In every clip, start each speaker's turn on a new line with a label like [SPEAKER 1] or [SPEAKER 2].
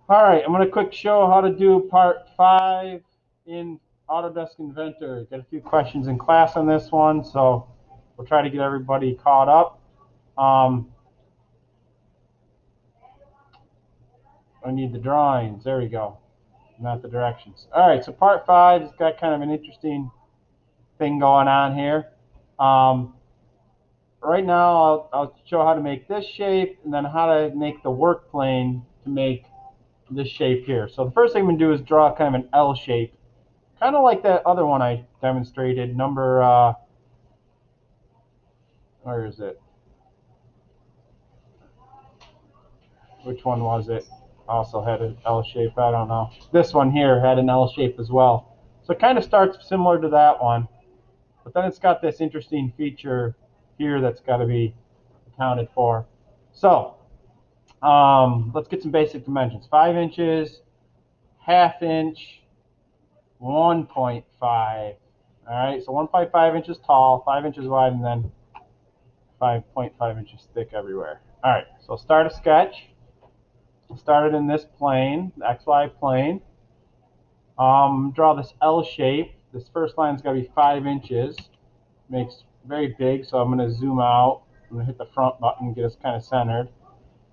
[SPEAKER 1] All right, I'm going to quick show how to do part 5 in Autodesk Inventor. Got a few questions in class on this one, so we'll try to get everybody caught up. I need the drawings. There we go, not the directions. All right, so part 5 has got kind of an interesting thing going on here. Right now, I'll show how to make this shape and then how to make the work plane to make this shape here. So the first thing I'm going to do is draw kind of an L shape. Kind of like that other one I demonstrated, number, where is it? Which one was it? Also had an L shape, I don't know. This one here had an L shape as well. So it kind of starts similar to that one, but then it's got this interesting feature here that's got to be accounted for. So let's get some basic dimensions. 5 inches, ½ inch, 1.5. All right, so 1.5 inches tall, 5 inches wide, and then 5.5 inches thick everywhere. All right, so start a sketch. Start it in this plane, the XY plane. Draw this L shape. This first line's got to be 5 inches. Makes very big, so I'm going to zoom out. I'm going to hit the front button, get us kind of centered.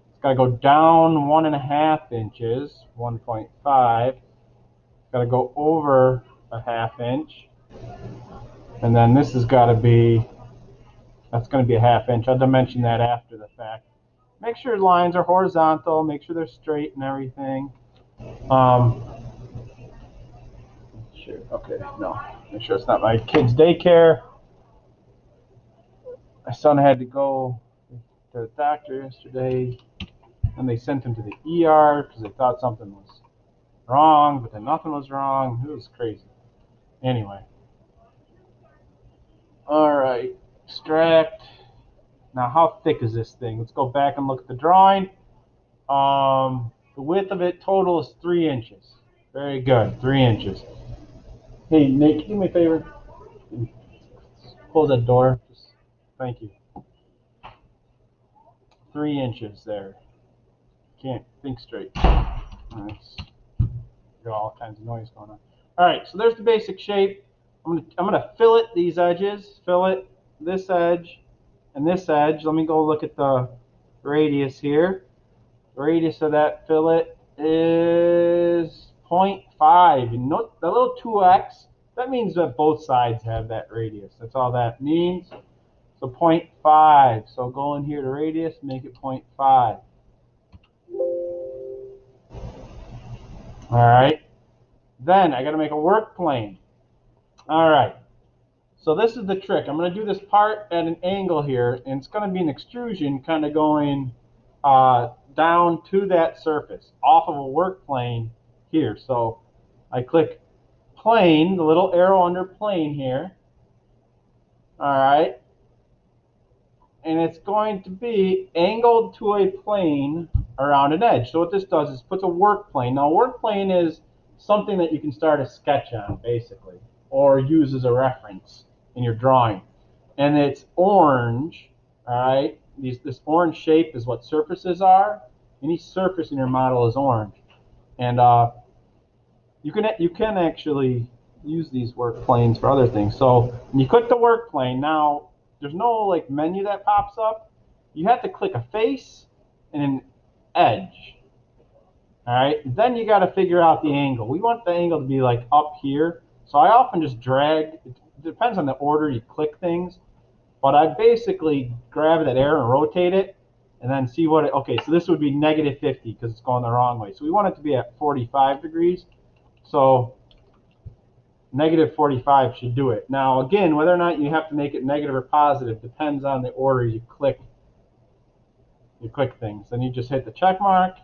[SPEAKER 1] It's got to go down 1.5 inches, 1.5. It's got to go over a ½ inch. And then this has got to be, that's going to be a ½ inch. I'll dimension that after the fact. Make sure lines are horizontal. Make sure they're straight and everything. Sure. Okay. No. Make sure it's not my kid's daycare. My son had to go to the doctor yesterday, and they sent him to the ER because they thought something was wrong, but then nothing was wrong. It was crazy. Anyway. All right. Extract. Now, how thick is this thing? Let's go back and look at the drawing. The width of it total is 3 inches. Very good, 3 inches. Hey, Nate, can you do me a favor? Close that door. Thank you. 3 inches there. Can't think straight. Nice. Got all kinds of noise going on. All right, so there's the basic shape. I'm gonna fillet these edges. Fillet this edge and this edge. Let me go look at the radius here. The radius of that fillet is 0.5. And note the little 2x, that means that both sides have that radius. That's all that means. So 0.5. So go in here to radius, make it 0.5. All right. Then I got to make a work plane. All right. So this is the trick. I'm going to do this part at an angle here, and it's going to be an extrusion kind of going down to that surface off of a work plane here. So I click plane, the little arrow under plane here. All right. And it's going to be angled to a plane around an edge. So what this does is puts a work plane. Now, a work plane is something that you can start a sketch on, basically, or use as a reference in your drawing. And it's orange, all right? This orange shape is what surfaces are. Any surface in your model is orange. And you can actually use these work planes for other things. So when you click the work plane, now there's no like menu that pops up. You have to click a face and an edge. All right, then you got to figure out the angle. We want the angle to be like up here. So I often just drag. It depends on the order you click things, but I basically grab that arrow and rotate it, and then see what it. Okay, so this would be -50 because it's going the wrong way. So we want it to be at 45 degrees. So -45 should do it. Now, again, whether or not you have to make it negative or positive depends on the order you click things. Then you just hit the check mark,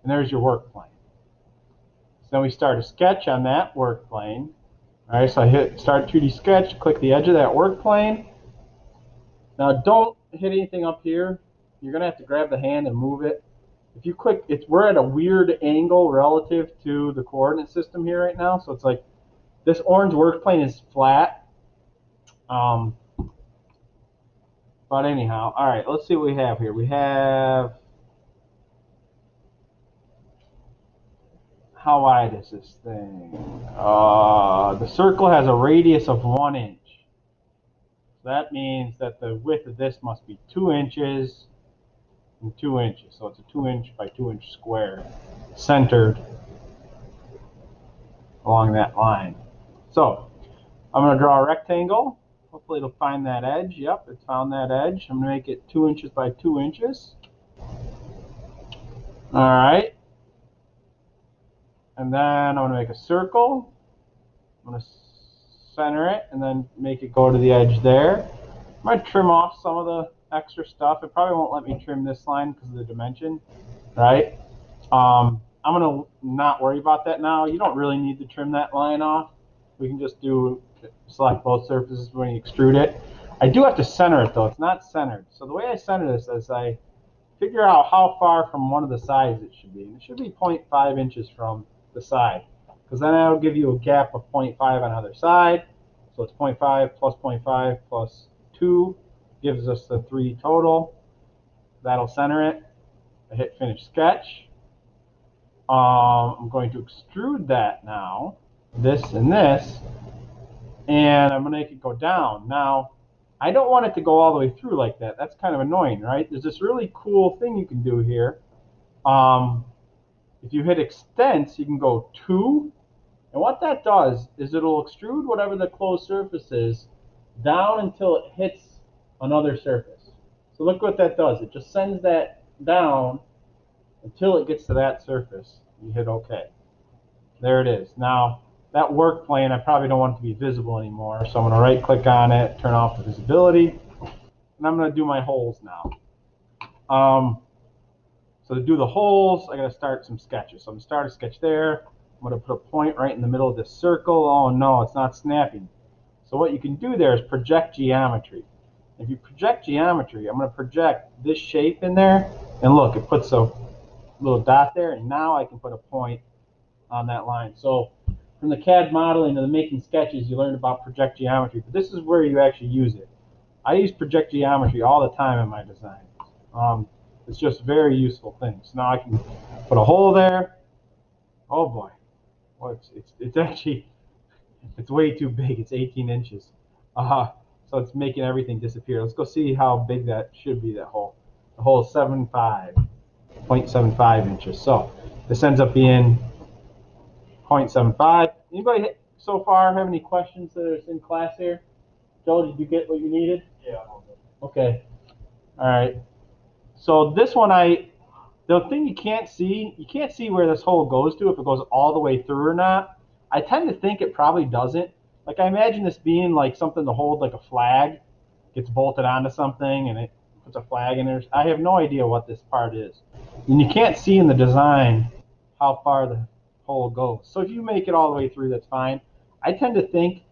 [SPEAKER 1] and there's your work plane. So then we start a sketch on that work plane. All right, so I hit Start 2D Sketch, click the edge of that work plane. Now, don't hit anything up here. You're going to have to grab the hand and move it. If you click, we're at a weird angle relative to the coordinate system here right now. So it's like this orange work plane is flat. But anyhow, all right, let's see what we have here. We have How wide is this thing? The circle has a radius of 1 inch. So that means that the width of this must be 2 inches and 2 inches. So it's a 2 inch by 2 inch square centered along that line. So I'm going to draw a rectangle. Hopefully it'll find that edge. Yep, it found that edge. I'm going to make it 2 inches by 2 inches. All right. And then I'm going to make a circle. I'm going to center it and then make it go to the edge there. I'm going to trim off some of the extra stuff. It probably won't let me trim this line because of the dimension, right? I'm going to not worry about that now. You don't really need to trim that line off. We can just select both surfaces when you extrude it. I do have to center it though. It's not centered. So the way I center this is I figure out how far from one of the sides it should be. And it should be 0.5 inches from the side, because then that'll give you a gap of 0.5 on either side. So it's 0.5 plus 0.5 plus 2 gives us the 3 total. That'll center it. I hit finish sketch. I'm going to extrude that now, this and this, and I'm going to make it go down. Now, I don't want it to go all the way through like that. That's kind of annoying, right? There's this really cool thing you can do here. If you hit extents, you can go 2, and what that does is it'll extrude whatever the closed surface is down until it hits another surface. So look what that does. It just sends that down until it gets to that surface. You hit OK. There it is. Now, that work plane, I probably don't want it to be visible anymore, so I'm going to right-click on it, turn off the visibility, and I'm going to do my holes now. So to do the holes, I got to start some sketches. So I'm going to start a sketch there. I'm going to put a point right in the middle of this circle. Oh no, it's not snapping. So what you can do there is project geometry. If you project geometry, I'm going to project this shape in there, and look, it puts a little dot there, and now I can put a point on that line. So from the CAD modeling to the making sketches, you learn about project geometry, but this is where you actually use it. I use project geometry all the time in my designs. It's just very useful things. Now I can put a hole there. Oh boy, well, it's actually way too big. It's 18 inches. So it's making everything disappear. Let's go see how big that should be. That hole. The hole is 0.75 inches. So this ends up being 0.75. Anybody so far have any questions that are in class here? Joe, did you get what you needed?
[SPEAKER 2] Yeah.
[SPEAKER 1] Okay. All right. So this one, the thing you can't see where this hole goes to, if it goes all the way through or not. I tend to think it probably doesn't. Like I imagine this being like something to hold like a flag, gets bolted onto something and it puts a flag in there. I have no idea what this part is. And you can't see in the design how far the hole goes. So if you make it all the way through, that's fine. I tend to think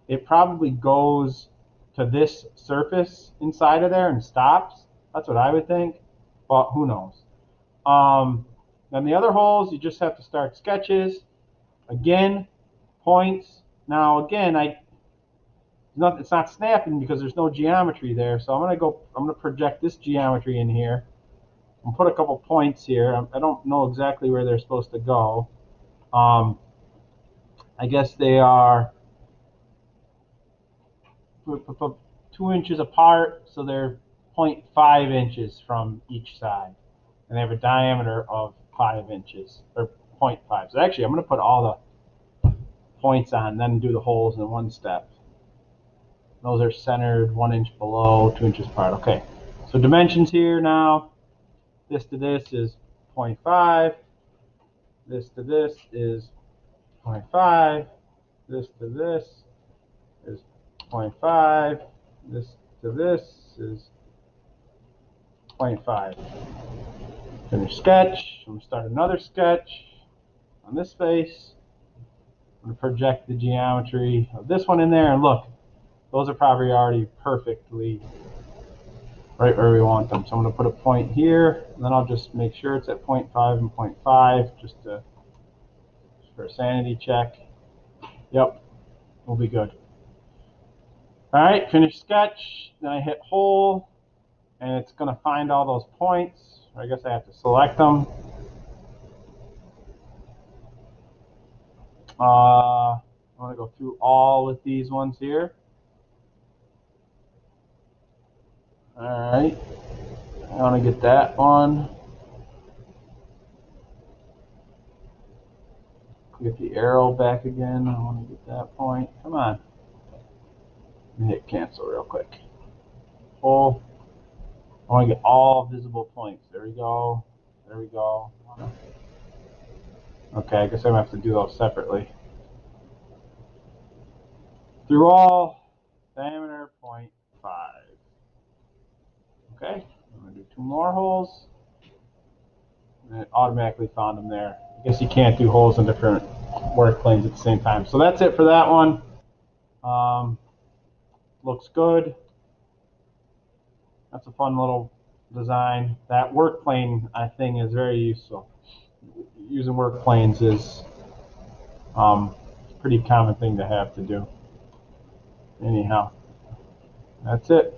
[SPEAKER 1] it probably goes to this surface inside of there and stops. That's what I would think, but who knows. Then the other holes, you just have to start sketches. Again, points. Now again, it's not snapping because there's no geometry there. So I'm gonna project this geometry in here and put a couple points here. I don't know exactly where they're supposed to go. I guess they are 2 inches apart, so they're 0.5 inches from each side, and they have a diameter of 5 inches or 0.5. So actually, I'm going to put all the points on, then do the holes in one step. Those are centered 1 inch below, 2 inches apart. Okay, so dimensions here now. This to this is 0.5. This to this is 0.5. This to this is 0.5. This to this is 0.5. Finish sketch. I'm going to start another sketch on this face. I'm going to project the geometry of this one in there, and look, those are probably already perfectly right where we want them. So I'm going to put a point here, and then I'll just make sure it's at 0.5 and 0.5 just for a sanity check. Yep, we'll be good. All right, finish sketch. Then I hit hole, and it's going to find all those points. I guess I have to select them. I want to go through all with these ones here. Alright, I want to get that one. Get the arrow back again. I want to get that point. Come on. Let me hit cancel real quick. Pull. I want to get all visible points. There we go. There we go. Okay, I guess I'm going to have to do those separately. Through all, diameter 0.5. Okay, I'm going to do 2 more holes. And it automatically found them there. I guess you can't do holes in different work planes at the same time. So that's it for that one. Looks good. That's a fun little design. That work plane, I think, is very useful. Using work planes is a pretty common thing to have to do. Anyhow, that's it.